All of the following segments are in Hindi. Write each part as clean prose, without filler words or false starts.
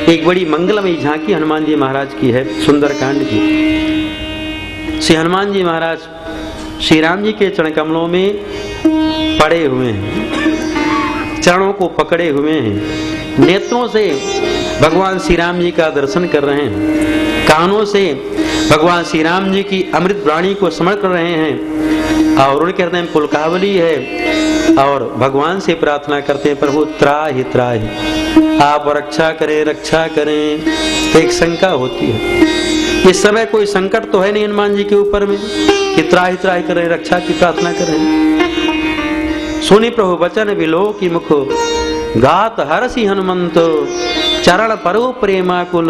एक बड़ी मंगलमयी झांकी हनुमान जी महाराज की है, सुंदरकांड की। श्री हनुमान जी महाराज श्री राम जी के चरण कमलों में पड़े हुए हैं, चरणों को पकड़े हुए हैं, नेत्रों से भगवान श्री राम जी का दर्शन कर रहे हैं, कानों से भगवान श्री राम जी की अमृत वाणी को स्मरण कर रहे हैं और उनके हृदय में पुलकावली है और भगवान से प्रार्थना करते हैं, प्रभु त्राहि त्राहि, आप रक्षा करें रक्षा करें। तो एक शंका होती है, इस समय कोई संकट तो है नहीं हनुमान जी के ऊपर में कि त्राहि त्राहि करें, रक्षा की प्रार्थना करें। सुनि प्रभु वचन बिलो की मुख, गात हरसि हनुमंत, चरण परो प्रेमाकुल,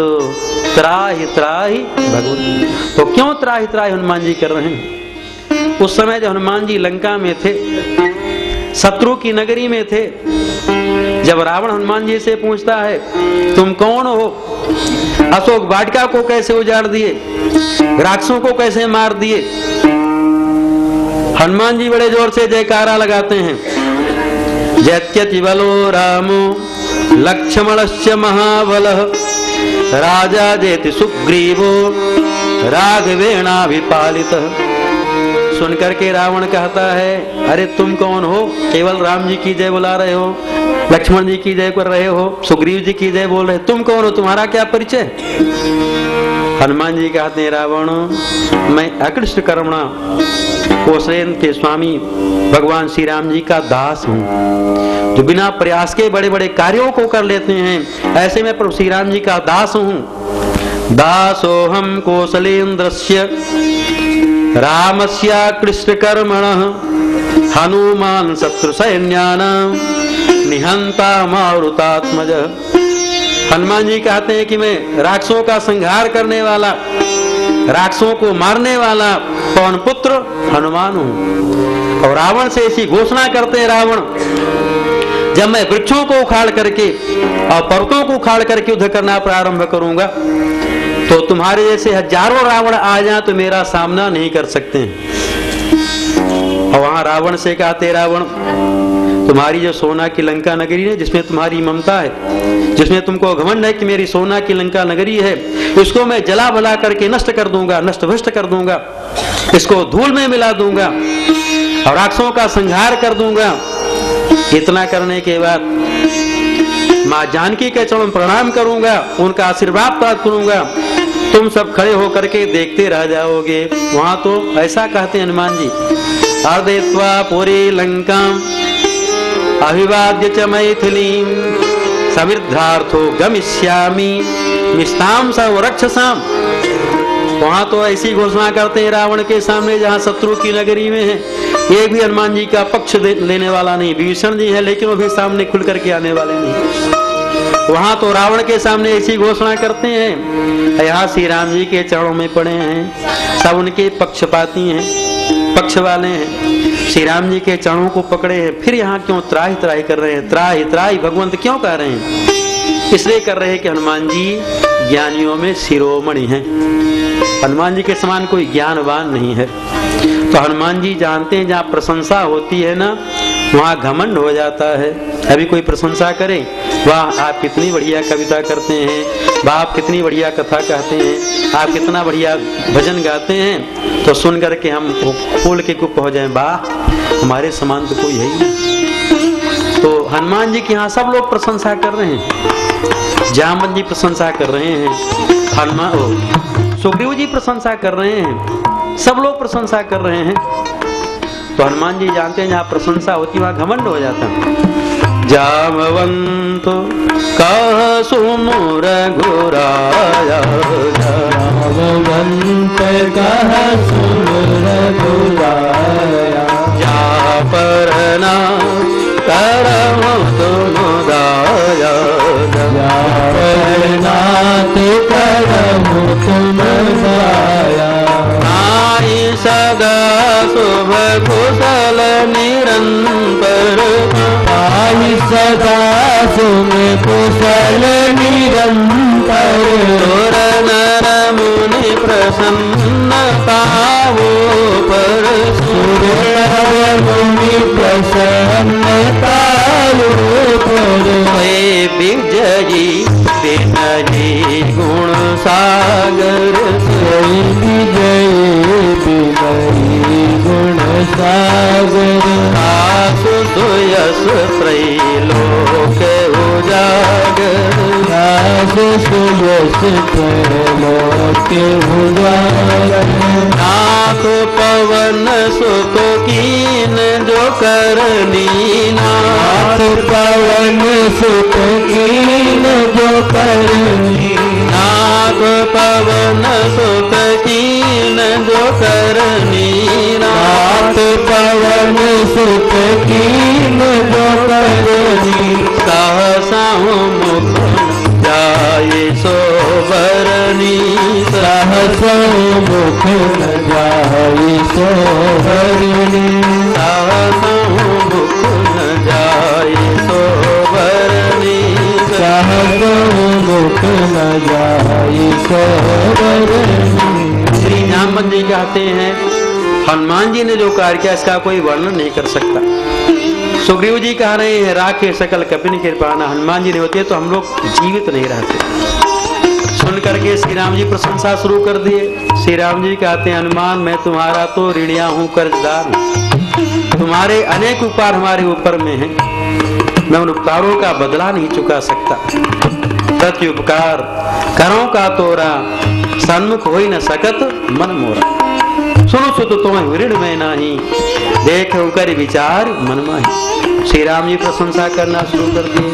त्राहि त्राहि भगवती। तो क्यों त्राहि त्राहि हनुमान जी कर रहे हैं? उस समय जब हनुमान जी लंका में थे, शत्रु की नगरी में थे, जब रावण हनुमान जी से पूछता है तुम कौन हो, अशोक वाटिका को कैसे उजाड़ दिए, राक्षसों को कैसे मार दिए, हनुमान जी बड़े जोर से जयकारा लगाते हैं, जयत्यति बलो रामो लक्ष्मणस्य महाबलः, राजा जेति सुग्रीवो राघवेणाभिपालितः। सुनकर के रावण कहता है अरे तुम कौन हो, केवल राम जी की जय बुला रहे हो, लक्ष्मण जी की जय कर रहे हो, सुग्रीव जी की जय बोल रहे, तुम कौन हो, तुम्हारा क्या परिचय? हनुमान जी कहते हैं रावण, मैं अकृष्ट कर्मणा कौशलेन्द्र के स्वामी भगवान श्री राम जी का दास हूँ, जो बिना प्रयास के बड़े बड़े कार्यों को कर लेते हैं, ऐसे में प्रभु श्री राम जी का दास हूँ। दासोहम कौशलेन्द्रस्य रामस्य कृष्ण कर्मणः, हनुमान शत्रु सैन्यानां निहंता मारुतात्मज। हनुमान जी कहते हैं कि मैं राक्षसों का संहार करने वाला, राक्षसों को मारने वाला पवन पुत्र हनुमान हूं। और रावण से ऐसी घोषणा करते हैं रावण, जब मैं वृक्षों को उखाड़ करके और पर्वतों को उखाड़ करके युद्ध करना प्रारंभ करूंगा तो तुम्हारे जैसे हजारों रावण आ जाएं तो मेरा सामना नहीं कर सकते हैं। और वहां रावण से कहते, रावण तुम्हारी जो सोना की लंका नगरी है, जिसमें तुम्हारी ममता है, जिसमें तुमको घमंड है कि मेरी सोना की लंका नगरी है, इसको मैं जला भला करके नष्ट कर दूंगा, नष्ट भ्रष्ट कर दूंगा, इसको धूल में मिला दूंगा और राक्षसों का संहार कर दूंगा। इतना करने के बाद माँ जानकी के चरणों में प्रणाम करूंगा, उनका आशीर्वाद प्राप्त करूंगा, तुम सब खड़े होकर के देखते रह जाओगे। वहां तो ऐसा कहते हैं हनुमान जी, अर्दयित्वा पुरी लंकाम अभिवाद्य च मैथिलीं समृद्धार्थो गमिष्यामि निष्ठां सर्व रक्षसाम। वहां तो ऐसी घोषणा करते हैं रावण के सामने, जहां शत्रु की नगरी में है, एक भी हनुमान जी का पक्ष लेने वाला नहीं, विभीषण जी है लेकिन वो भी सामने खुल करके आने वाले नहीं। वहां तो रावण के सामने ऐसी घोषणा करते हैं, यहाँ श्री राम जी के चरणों में पड़े हैं, सब उनके पक्षपाती हैं, पक्ष वाले हैं, श्री राम जी के चरणों को पकड़े हैं, फिर यहाँ क्यों त्राहि त्राहि कर रहे हैं? त्राहि त्राहि भगवंत क्यों कह रहे हैं? इसलिए कर रहे हैं कि हनुमान जी ज्ञानियों में शिरोमणि हैं, हनुमान जी के समान कोई ज्ञानवान नहीं है। तो हनुमान जी जानते हैं जहाँ प्रशंसा होती है ना, वहाँ घमंड हो जाता है। अभी कोई प्रशंसा करे, वाह आप कितनी बढ़िया कविता करते हैं, वाह आप कितनी बढ़िया कथा कहते हैं, आप कितना बढ़िया भजन गाते हैं, तो सुन करके हम फूल के कुप हो जाएं, वाह हमारे समान तो कोई है ही नहीं। तो हनुमान जी के यहाँ सब लोग प्रशंसा कर रहे हैं, जामवंत जी प्रशंसा कर रहे हैं, हनुमान सुग्रीव जी प्रशंसा कर रहे हैं, सब लोग प्रशंसा कर रहे हैं। तो हनुमान जी जानते हैं जहाँ प्रशंसा होती है वहाँ घमंड हो जाता है। जामवंत कह सुनो रघुराया, जामवंत कह सुनो रघुराया, जा परना करम तुम दाया, जा परना करम तुम दाया, नाई सदा शुभ कुशल निरंतर, नाई सदा शुभ कुशल निरंतर, सुर नर मुनि प्रसन्न पावो पर, सुर नर मुनि प्रसन्न पावो पर, विजयी बिन विनयी गुण सागर, जय विजयी विनयी गुण सागर, आसु सुयस त्रैलोक उजागर, आसु सुयस त्रैलोक उजागर, नाथ पवन सुत कीन जो करनी, नाथ पवन सुत कीन जो करनी, नाथ पवन सुत कीन जो करनी, नाथ पवन सुत कीन जो करनी, सहसा मुख जाए सोबरनी, सहसा मुख न जाई सोहरनी, सहसा मुख न जाए सोबरनी, सहसा मुख न जाई सोहरनी। श्री जामवंत जी कहते हैं हनुमान जी ने जो कार्य किया इसका कोई वर्णन नहीं कर सकता। सुग्रीव जी कह रहे हैं राखे सकल कपिन कृपाना, हनुमान जी नहीं होते तो हम लोग जीवित नहीं रहते। सुन करके श्री राम जी प्रशंसा शुरू कर दिए। श्री राम जी कहते हैं हनुमान मैं तुम्हारा तो ऋणिया हूँ, कर्जदार हूँ, तुम्हारे अनेक उपकार हमारे ऊपर में हैं, मैं उन उपकारों का बदला नहीं चुका सकता। प्रति उपकार करो का तोरा, सन्मुख हो न सकत मन मोरा, सुनो सुत तुम्हें ऋण में नाही, देख कर विचार मन माही। श्री राम जी प्रशंसा करना शुरू कर दिए।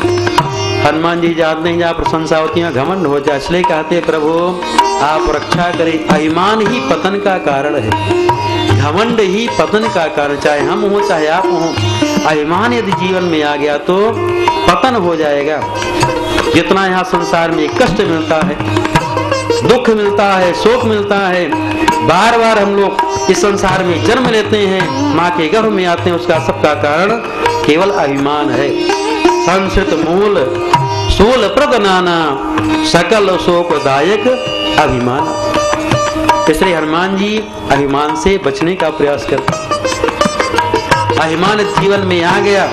हनुमान जी जानते हैं जहाँ प्रशंसा होती है घमंड हो जाए, इसलिए कहते प्रभु आप रक्षा करें। अभिमान ही पतन का कारण है, घमंड ही पतन का कारण, चाहे हम हो चाहे आप हो, अभिमान यदि जीवन में आ गया तो पतन हो जाएगा। जितना यहाँ संसार में कष्ट मिलता है, दुख मिलता है, शोक मिलता है, बार बार हम लोग इस संसार में जन्म लेते हैं, माँ के गर्भ में आते हैं, उसका सबका कारण केवल अभिमान है। संस्कृत मूल सूल प्रद नाना, सकल शोकदायक अभिमान। इसलिए हनुमान जी अभिमान से बचने का प्रयास करते। अभिमान जीवन में आ गया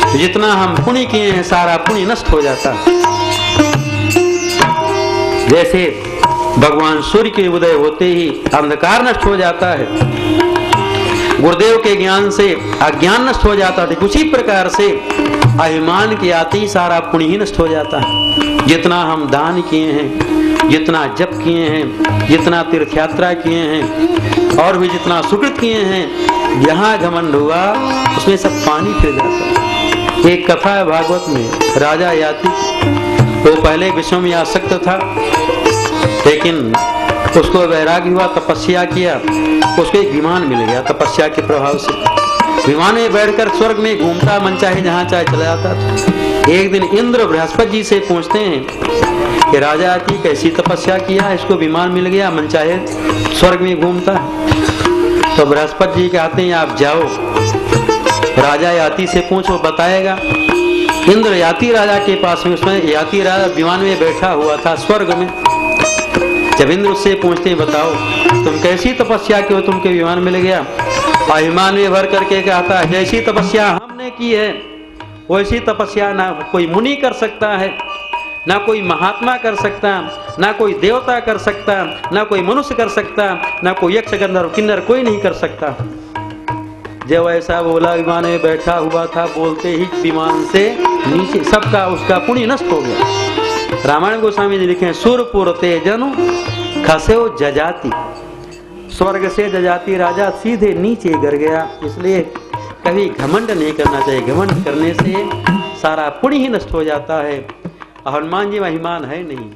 तो जितना हम पुण्य किए हैं सारा पुण्य नष्ट हो जाता है। जैसे भगवान सूर्य के उदय होते ही अंधकार नष्ट हो जाता है, गुरुदेव के ज्ञान से अज्ञान नष्ट हो जाता है, उसी प्रकार से अभिमान के आते ही सारा पुण्य ही नष्ट हो जाता है। जितना हम दान किए हैं, जितना जप किए हैं, जितना तीर्थ यात्रा किए हैं और भी जितना सुकृत किए हैं, यहाँ घमंड हुआ उसमें सब पानी फिर जाता है। एक कथा है भागवत में, राजा याति वो पहले विश्व में आसक्त था, लेकिन उसको वैराग्य हुआ, तपस्या किया, उसको एक विमान मिल गया तपस्या के प्रभाव से। विमान में बैठकर स्वर्ग में घूमता, मन चाहे जहाँ चाहे चला जाता था। एक दिन इंद्र बृहस्पति जी से पूछते हैं कि राजा की कैसी तपस्या किया, इसको विमान मिल गया, मन चाहे स्वर्ग में घूमता है। तो बृहस्पति जी कहते हैं आप जाओ राजा याति से पूछो, बताएगा। इंद्र याति राजा के पास में, उसमें याति राजा विमान में बैठा हुआ था स्वर्ग में। जब इंद्र उससे पूछते हैं बताओ तुम कैसी तपस्या की हो, तुमके विमान मिल गया। अभिमान में भर करके कहता है जैसी तपस्या हमने की है वैसी तपस्या ना कोई मुनि कर सकता है, ना कोई महात्मा कर सकता, ना कोई देवता कर सकता, ना कोई मनुष्य कर सकता, ना कोई यक्ष गंधर्व किन्नर कोई नहीं कर सकता। जब ऐसा बोला विमान में बैठा हुआ था, बोलते ही विमान से नीचे सबका उसका पुण्य नष्ट हो गया। रामायण गोस्वामी जी लिखे सुरपुर ते जनु खसेओ जजाति, स्वर्ग से जजाति राजा सीधे नीचे गिर गया। इसलिए कभी घमंड नहीं करना चाहिए, घमंड करने से सारा पुण्य ही नष्ट हो जाता है। हनुमान जी महिमान है नहीं,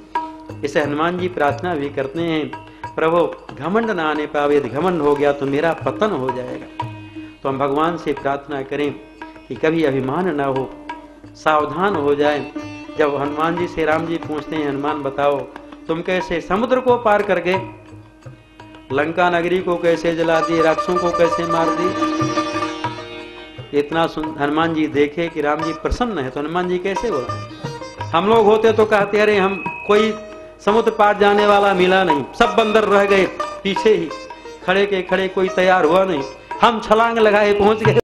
इसे हनुमान जी प्रार्थना भी करते हैं प्रभु घमंड ना आने पावे, यदि घमंड हो गया तो मेरा पतन हो जाएगा। तो हम भगवान से प्रार्थना करें कि कभी अभिमान ना हो, सावधान हो जाए। जब हनुमान जी से राम जी पूछते हैं हनुमान बताओ तुम कैसे समुद्र को पार करके लंका नगरी को कैसे जला दिए, राक्षसों को कैसे मार दिए। इतना हनुमान जी देखे कि राम जी प्रसन्न है तो हनुमान जी कैसे बोला। हम लोग होते तो कहते अरे हम कोई समुद्र पार जाने वाला मिला नहीं, सब बंदर रह गए पीछे ही खड़े के खड़े, कोई तैयार हुआ नहीं, हम छलांग लगाए पहुंच गए।